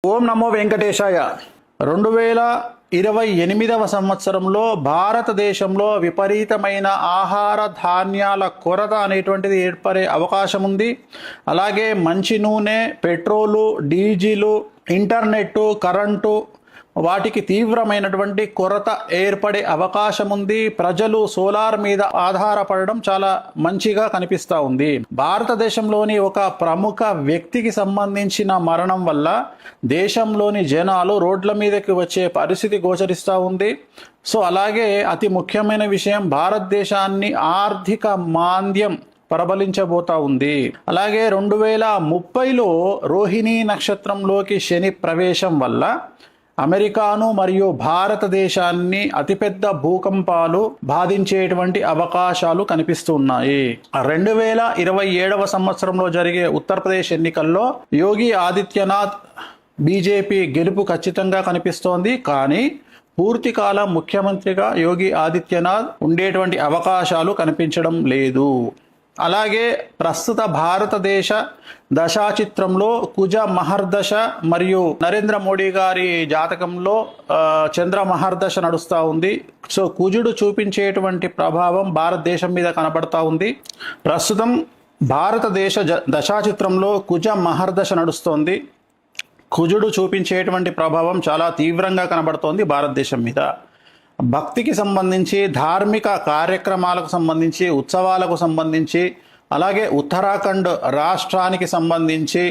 ఓం నమో వెంకటేశాయ. 2028వ సంవత్సరంలో భారతదేశంలో విపరీతమైన ఆహార ధాన్యాల కొరత అనేటువంటిది ఏర్పడే అవకాశం ఉంది. అలాగే మంచి నూనె, పెట్రోలు, డీజిలు, ఇంటర్నెట్టు, కరెంటు వాటికి తీవ్రమైనటువంటి కొరత ఏర్పడే అవకాశం ఉంది. ప్రజలు సోలార్ మీద ఆధారపడడం చాలా మంచిగా కనిపిస్తూ ఉంది. భారతదేశంలోని ఒక ప్రముఖ వ్యక్తికి సంబంధించిన మరణం వల్ల దేశంలోని జనాలు రోడ్ల మీదకి వచ్చే పరిస్థితి గోచరిస్తూ ఉంది. సో అలాగే అతి ముఖ్యమైన విషయం, భారతదేశాన్ని ఆర్థిక మాంద్యం ప్రబలించబోతా ఉంది. అలాగే 2030లో రోహిణీ నక్షత్రంలోకి శని ప్రవేశం వల్ల అమెరికాను మరియు భారతదేశాన్ని అతిపెద్ద భూకంపాలు బాధించేటువంటి అవకాశాలు కనిపిస్తున్నాయి. 2027వ సంవత్సరంలో జరిగే ఉత్తరప్రదేశ్ ఎన్నికల్లో యోగి ఆదిత్యనాథ్ బీజేపీ గెలుపు ఖచ్చితంగా కనిపిస్తోంది. కానీ పూర్తికాలం ముఖ్యమంత్రిగా యోగి ఆదిత్యనాథ్ ఉండేటువంటి అవకాశాలు కనిపించడం లేదు. అలాగే ప్రస్తుత భారతదేశ దశాచిత్రంలో కుజ మహర్దశ మరియు నరేంద్ర మోడీ గారి జాతకంలో చంద్ర మహర్దశ నడుస్తూ ఉంది. సో కుజుడు చూపించేటువంటి ప్రభావం భారతదేశం మీద కనబడతా ఉంది. ప్రస్తుతం భారతదేశ దశాచిత్రంలో కుజ మహర్దశ నడుస్తోంది. కుజుడు చూపించేటువంటి ప్రభావం చాలా తీవ్రంగా కనబడుతోంది భారతదేశం మీద. భక్తికి సంబంధించి, ధార్మిక కార్యక్రమాలకు సంబంధించి, ఉత్సవాలకు సంబంధించి, అలాగే ఉత్తరాఖండ్ రాష్ట్రానికి సంబంధించి,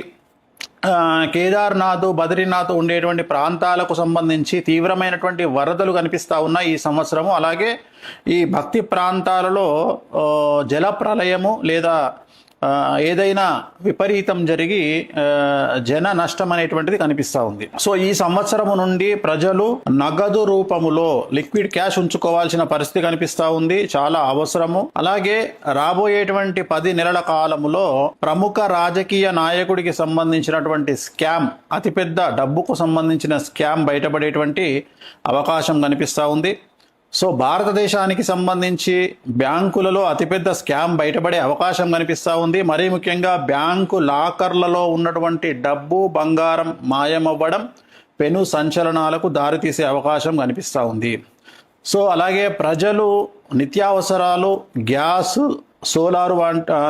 కేదార్నాథ్, బద్రీనాథ్ ఉండేటువంటి ప్రాంతాలకు సంబంధించి తీవ్రమైనటువంటి వరదలు కనిపిస్తూ ఉన్నాయి ఈ సంవత్సరము. అలాగే ఈ భక్తి ప్రాంతాలలో జల ప్రళయము లేదా ఏదైనా విపరీతం జరిగి జన నష్టం అనేటువంటిది కనిపిస్తూ ఉంది. సో ఈ సంవత్సరము నుండి ప్రజలు నగదు రూపములో లిక్విడ్ క్యాష్ ఉంచుకోవాల్సిన పరిస్థితి కనిపిస్తూ ఉంది, చాలా అవసరము. అలాగే రాబోయేటువంటి 10 నెలల కాలములో ప్రముఖ రాజకీయ నాయకుడికి సంబంధించినటువంటి స్కామ్, అతిపెద్ద డబ్బుకు సంబంధించిన స్కామ్ బయటపడేటువంటి అవకాశం కనిపిస్తూ ఉంది. సో భారతదేశానికి సంబంధించి బ్యాంకులలో అతిపెద్ద స్కామ్ బయటపడే అవకాశం కనిపిస్తూ ఉంది. మరీ ముఖ్యంగా బ్యాంకు లాకర్లలో ఉన్నటువంటి డబ్బు, బంగారం మాయమవ్వడం పెను సంచలనాలకు దారితీసే అవకాశం కనిపిస్తూ ఉంది. సో అలాగే ప్రజలు నిత్యావసరాలు, గ్యాస్, సోలారు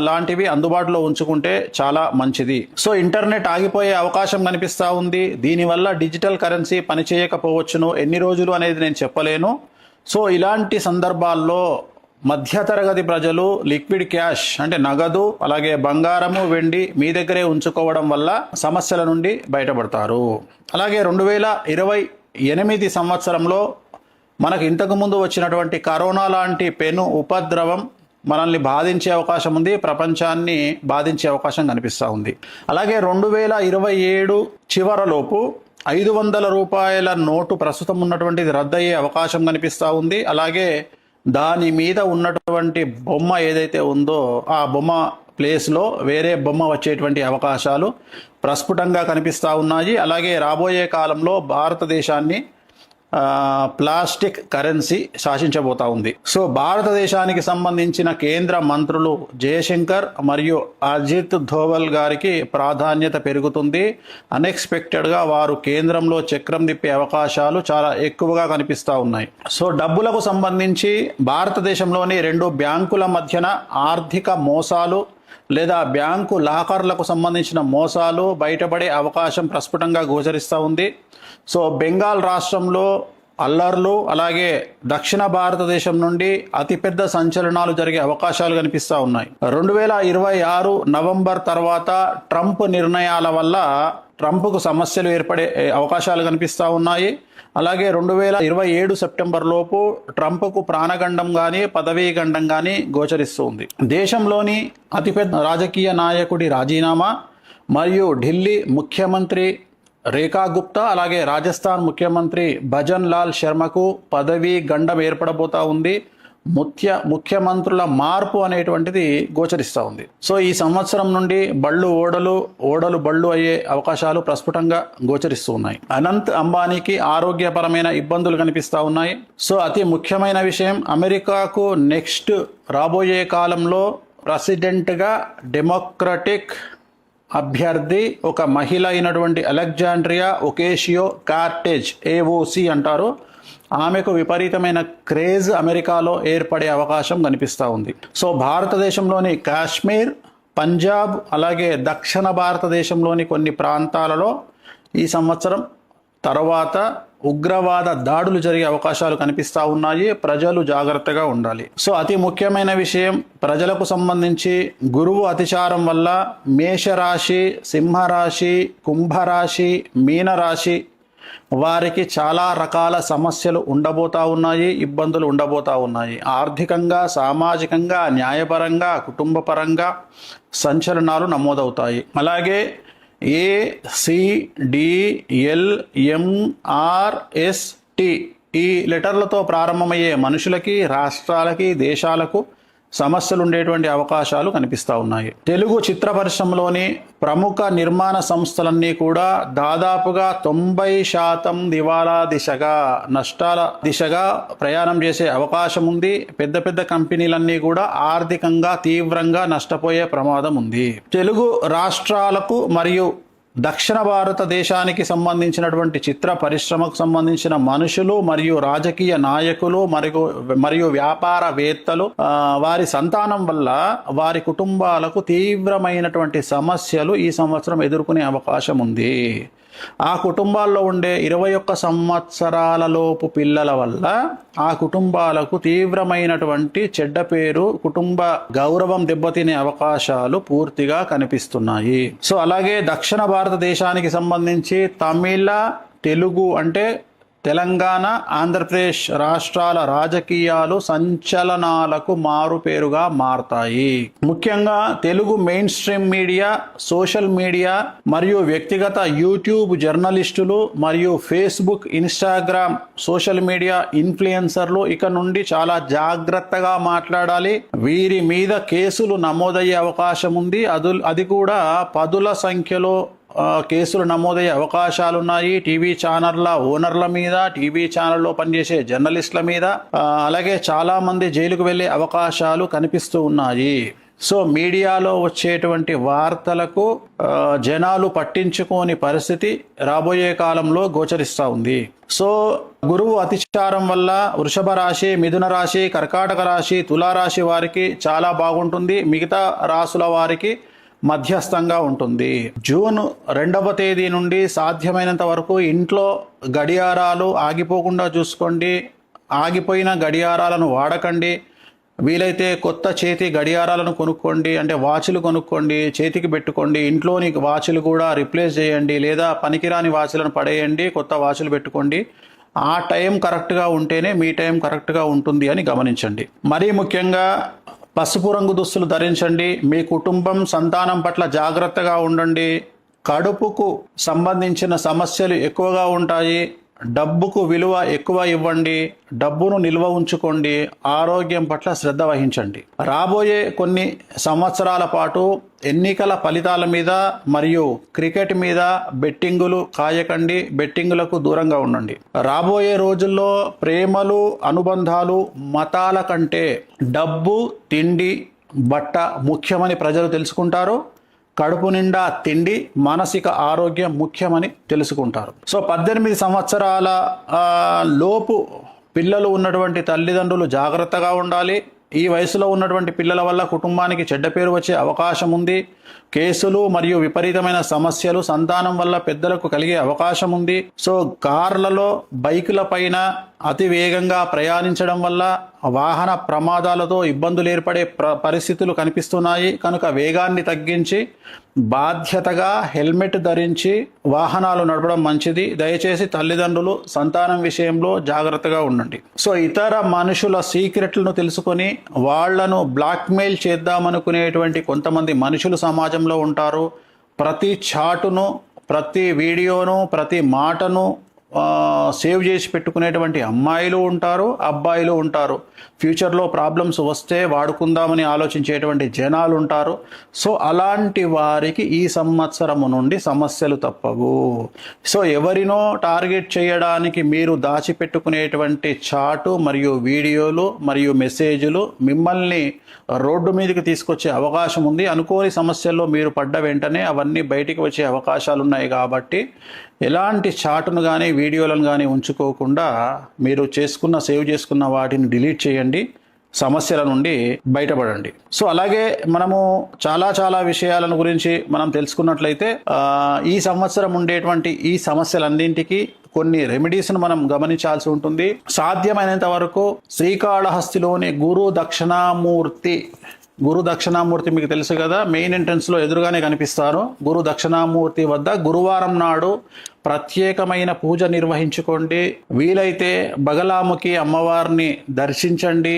లాంటివి అందుబాటులో ఉంచుకుంటే చాలా మంచిది. సో ఇంటర్నెట్ ఆగిపోయే అవకాశం కనిపిస్తూ ఉంది. దీనివల్ల డిజిటల్ కరెన్సీ పనిచేయకపోవచ్చును, ఎన్ని రోజులు అనేది నేను చెప్పలేను. సో ఇలాంటి సందర్భాల్లో మధ్యతరగతి ప్రజలు లిక్విడ్ క్యాష్ అంటే నగదు, అలాగే బంగారము, వెండి మీ దగ్గరే ఉంచుకోవడం వల్ల సమస్యల నుండి బయటపడతారు. అలాగే 2028 సంవత్సరంలో మనకు ఇంతకుముందు వచ్చినటువంటి కరోనా లాంటి పెను ఉపద్రవం మనల్ని బాధించే అవకాశం ఉంది, ప్రపంచాన్ని బాధించే అవకాశం కనిపిస్తూ ఉంది. అలాగే 2027 చివరలోపు 500 రూపాయల నోటు ప్రస్తుతం ఉన్నటువంటిది రద్దయ్యే అవకాశం కనిపిస్తూ ఉంది. అలాగే దాని మీద ఉన్నటువంటి బొమ్మ ఏదైతే ఉందో ఆ బొమ్మ ప్లేస్లో వేరే బొమ్మ వచ్చేటువంటి అవకాశాలు ప్రస్ఫుటంగా కనిపిస్తూ ఉన్నాయి. అలాగే రాబోయే కాలంలో భారతదేశాన్ని ప్లాస్టిక్ కరెన్సీ శాసించబోతా ఉంది. సో భారతదేశానికి సంబంధించిన కేంద్ర మంత్రులు జయశంకర్ మరియు అజిత్ ధోవల్ గారికి ప్రాధాన్యత పెరుగుతుంది. అన్ఎక్స్పెక్టెడ్గా వారు కేంద్రంలో చక్రం తిప్పే అవకాశాలు చాలా ఎక్కువగా కనిపిస్తూ ఉన్నాయి. సో డబ్బులకు సంబంధించి భారతదేశంలోని 2 బ్యాంకుల మధ్యన ఆర్థిక మోసాలు లేదా బ్యాంకు లాకర్లకు సంబంధించిన మోసాలు బయటపడే అవకాశం ప్రస్ఫుటంగా గోచరిస్తూ ఉంది. సో బెంగాల్ రాష్ట్రంలో అల్లర్లు, అలాగే దక్షిణ భారతదేశం నుండి అతిపెద్ద సంచలనాలు జరిగే అవకాశాలు కనిపిస్తూ ఉన్నాయి. 2026 నవంబర్ తర్వాత ట్రంప్ నిర్ణయాల వల్ల ట్రంప్కు సమస్యలు ఏర్పడే అవకాశాలు కనిపిస్తూ ఉన్నాయి. అలాగే 2027 సెప్టెంబర్ లోపు ట్రంప్కు ప్రాణగండం కానీ పదవీ గండం కానీ గోచరిస్తుంది. దేశంలోని అతిపెద్ద రాజకీయ నాయకుడి రాజీనామా మరియు ఢిల్లీ ముఖ్యమంత్రి రేఖా గుప్తా, అలాగే రాజస్థాన్ ముఖ్యమంత్రి భజన్ లాల్ శర్మకు పదవీ గండం ఏర్పడబోతా ఉంది. ముఖ్యమంత్రుల మార్పు అనేటువంటిది గోచరిస్తూ ఉంది. సో ఈ సంవత్సరం నుండి ఓడలు బళ్ళు అయ్యే అవకాశాలు ప్రస్ఫుటంగా గోచరిస్తూ ఉన్నాయి. అనంత్ అంబానీకి ఆరోగ్యపరమైన ఇబ్బందులు కనిపిస్తూ ఉన్నాయి. సో అతి ముఖ్యమైన విషయం, అమెరికాకు నెక్స్ట్ రాబోయే కాలంలో ప్రెసిడెంట్గా డెమోక్రటిక్ అభ్యర్థి ఒక మహిళ అయినటువంటి అలెగ్జాండ్రియా ఒకేషియో కార్టెజ్, ఏఓసి అంటారు. ఆమెకు విపరీతమైన క్రేజ్ అమెరికాలో ఏర్పడే అవకాశం కనిపిస్తూ ఉంది. సో భారతదేశంలోని కాశ్మీర్, పంజాబ్ అలాగే దక్షిణ భారతదేశంలోని కొన్ని ప్రాంతాలలో ఈ సంవత్సరం తర్వాత ఉగ్రవాద దాడులు జరిగే అవకాశాలు కనిపిస్తూ ఉన్నాయి. ప్రజలు జాగ్రత్తగా ఉండాలి. సో అతి ముఖ్యమైన విషయం, ప్రజలకు సంబంధించి గురువు అతిచారం వల్ల మేషరాశి, సింహరాశి, కుంభరాశి, మీనరాశి వారికి చాలా రకాల సమస్యలు ఉండబోతా ఉన్నాయి, ఇబ్బందులు ఉండబోతా ఉన్నాయి. ఆర్థికంగా, సామాజికంగా, న్యాయపరంగా, కుటుంబపరంగా సంచలనాలు నమోదవుతాయి. అలాగే ACDLMRST ఈ లెటర్లతో ప్రారంభమయ్యే మనుషులకి, రాష్ట్రాలకి, దేశాలకు సమస్యలు ఉండేటువంటి అవకాశాలు కనిపిస్తూ ఉన్నాయి. తెలుగు చిత్ర పరిశ్రమలోని ప్రముఖ నిర్మాణ సంస్థలన్నీ కూడా దాదాపుగా 90% దివాలా దిశగా, నష్టాల దిశగా ప్రయాణం చేసే అవకాశం ఉంది. పెద్ద పెద్ద కంపెనీలన్నీ కూడా ఆర్థికంగా తీవ్రంగా నష్టపోయే ప్రమాదం ఉంది. తెలుగు రాష్ట్రాలకు మరియు దక్షిణ భారతదేశానికి సంబంధించినటువంటి చిత్ర పరిశ్రమకు సంబంధించిన మనుషులు మరియు రాజకీయ నాయకులు మరియు వ్యాపారవేత్తలు వారి సంతానం వల్ల వారి కుటుంబాలకు తీవ్రమైనటువంటి సమస్యలు ఈ సంవత్సరం ఎదుర్కొనే అవకాశం ఉంది. ఆ కుటుంబాల్లో ఉండే 21 సంవత్సరాల లోపు పిల్లల వల్ల ఆ కుటుంబాలకు తీవ్రమైనటువంటి చెడ్డ పేరు, కుటుంబ గౌరవం దెబ్బతినే అవకాశాలు పూర్తిగా కనిపిస్తున్నాయి. సో అలాగే దక్షిణ భారతదేశానికి సంబంధించి తమిళ, తెలుగు అంటే తెలంగాణ, ఆంధ్రప్రదేశ్ రాష్ట్రాల రాజకీయాలు సంచలనాలకు మారుపేరుగా మారతాయి. ముఖ్యంగా Telugu main stream media, social media మరియు వ్యక్తిగత యూట్యూబ్ జర్నలిస్టులు మరియు ఫేస్బుక్, ఇన్స్టాగ్రామ్ సోషల్ మీడియా ఇన్ఫ్లుయెన్సర్లు ఇక నుండి చాలా జాగ్రత్తగా మాట్లాడాలి. వీరి మీద కేసులు నమోదయ్యే అవకాశం ఉంది. అది కూడా పదుల సంఖ్యలో కేసులు నమోదయ్యే అవకాశాలున్నాయి. టీవీ ఛానళ్ల ఓనర్ల మీద, టీవీ ఛానల్లో పనిచేసే జర్నలిస్టుల మీద, అలాగే చాలా మంది జైలుకు వెళ్ళే అవకాశాలు కనిపిస్తూ ఉన్నాయి. సో మీడియాలో వచ్చేటువంటి వార్తలకు జనాలు పట్టించుకోని పరిస్థితి రాబోయే కాలంలో గోచరిస్తూ ఉంది. సో గురువు అతిచారం వల్ల వృషభ రాశి, మిథున రాశి, కర్కాటక రాశి, తులారాశి వారికి చాలా బాగుంటుంది. మిగతా రాశుల వారికి మధ్యస్థంగా ఉంటుంది. జూన్ 2వ తేదీ నుండి సాధ్యమైనంత వరకు ఇంట్లో గడియారాలు ఆగిపోకుండా చూసుకోండి. ఆగిపోయిన గడియారాలను వాడకండి. వీలైతే కొత్త చేతి గడియారాలను కొనుక్కోండి, అంటే వాచ్లు కొనుక్కోండి, చేతికి పెట్టుకోండి. ఇంట్లోని వాచ్లు కూడా రిప్లేస్ చేయండి, లేదా పనికిరాని వాచ్లను పడేయండి, కొత్త వాచ్లు పెట్టుకోండి. ఆ టైం కరెక్ట్గా ఉంటేనే మీ టైం కరెక్ట్గా ఉంటుంది అని గమనించండి. మరీ ముఖ్యంగా పసుపు రంగు దుస్తులు ధరించండి. మీ కుటుంబం, సంతానం పట్ల జాగ్రత్తగా ఉండండి. కడుపుకు సంబంధించిన సమస్యలు ఎక్కువగా ఉంటాయి. డబ్బుకు విలువ ఎక్కువ ఇవ్వండి. డబ్బును నిల్వ ఉంచుకోండి. ఆరోగ్యం పట్ల శ్రద్ధ వహించండి. రాబోయే కొన్ని సంవత్సరాల పాటు ఎన్నికల ఫలితాల మీద మరియు క్రికెట్ మీద బెట్టింగులు కాయకండి. బెట్టింగులకు దూరంగా ఉండండి. రాబోయే రోజుల్లో ప్రేమలు, అనుబంధాలు మతాల కంటే డబ్బు, తిండి, బట్ట ముఖ్యమని ప్రజలు తెలుసుకుంటారు. కడుపు నిండా తిండి, మానసిక ఆరోగ్యం ముఖ్యమని తెలుసుకుంటారు. సో 18 సంవత్సరాల లోపు పిల్లలు ఉన్నటువంటి తల్లిదండ్రులు జాగ్రత్తగా ఉండాలి. ఈ వయసులో ఉన్నటువంటి పిల్లల వల్ల కుటుంబానికి చెడ్డ పేరు వచ్చే అవకాశం ఉంది. కేసులు మరియు విపరీతమైన సమస్యలు సంతానం వల్ల పెద్దలకు కలిగే అవకాశం ఉంది. సో కార్లలో, బైకుల పైన అతి వేగంగా ప్రయాణించడం వల్ల వాహన ప్రమాదాలతో ఇబ్బందులు ఏర్పడే పరిస్థితులు కనిపిస్తున్నాయి. కనుక వేగాన్ని తగ్గించి బాధ్యతగా హెల్మెట్ ధరించి వాహనాలు నడపడం మంచిది. దయచేసి తల్లిదండ్రులు సంతానం విషయంలో జాగ్రత్తగా ఉండండి. సో ఇతర మనుషుల సీక్రెట్లను తెలుసుకొని వాళ్లను బ్లాక్మెయిల్ చేద్దామనుకునేటువంటి కొంతమంది మనుషులు సమాజంలో ఉంటారు. ప్రతి చాటును, ప్రతి వీడియోను, ప్రతి మాటను సేవ్ చేసి పెట్టుకునేటువంటి అమ్మాయిలు ఉంటారు, అబ్బాయిలు ఉంటారు. ఫ్యూచర్లో ప్రాబ్లమ్స్ వస్తే వాడుకుందామని ఆలోచించేటువంటి జనాలు ఉంటారు. సో అలాంటి వారికి ఈ సంవత్సరము నుండి సమస్యలు తప్పవు. సో ఎవరినో టార్గెట్ చేయడానికి మీరు దాచిపెట్టుకునేటువంటి చాటు మరియు వీడియోలు మరియు మెసేజ్లు మిమ్మల్ని రోడ్డు మీదకి తీసుకొచ్చే అవకాశం ఉంది. అనుకోని సమస్యల్లో మీరు పడ్డ వెంటనే అవన్నీ బయటికి వచ్చే అవకాశాలు ఉన్నాయి. కాబట్టి ఎలాంటి చాటును కానీ వీడియోలను కానీ ఉంచుకోకుండా మీరు సేవ్ చేసుకున్న వాటిని డిలీట్ చేయండి, సమస్యల నుండి బయటపడండి. సో అలాగే మనము చాలా విషయాలను గురించి మనం తెలుసుకున్నట్లయితే ఈ సంవత్సరం ఉండేటువంటి ఈ సమస్యలన్నింటికి కొన్ని రెమెడీస్ను మనం గమనించాల్సి ఉంటుంది. సాధ్యమైనంత వరకు శ్రీకాళహస్తిలోని గురు దక్షిణామూర్తి మీకు తెలుసు కదా, మెయిన్ ఎంట్రన్స్లో ఎదురుగానే కనిపిస్తారు. గురు దక్షిణామూర్తి వద్ద గురువారం నాడు ప్రత్యేకమైన పూజ నిర్వహించుకోండి. వీలైతే బగలాముఖి అమ్మవారిని దర్శించండి.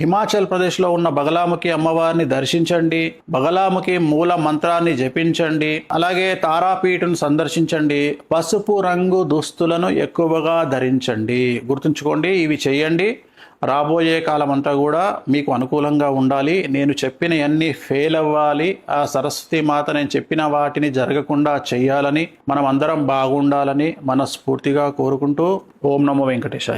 హిమాచల్ ప్రదేశ్లో ఉన్న బగలాముఖి అమ్మవారిని దర్శించండి. బగలాముఖి మూల మంత్రాన్ని జపించండి. అలాగే తారాపీఠను సందర్శించండి. పసుపు రంగు దుస్తులను ఎక్కువగా ధరించండి. గుర్తుంచుకోండి, ఇవి చేయండి. రాబోయే కాలం అంతా కూడా మీకు అనుకూలంగా ఉండాలి. నేను చెప్పిన అన్ని ఫెయిల్ అవ్వాలి. ఆ సరస్వతి మాత నేను చెప్పిన వాటిని జరగకుండా చేయాలని, మనం అందరం బాగుండాలని మనస్ఫూర్తిగా కోరుకుంటూ ఓం నమో వెంకటేశాయ.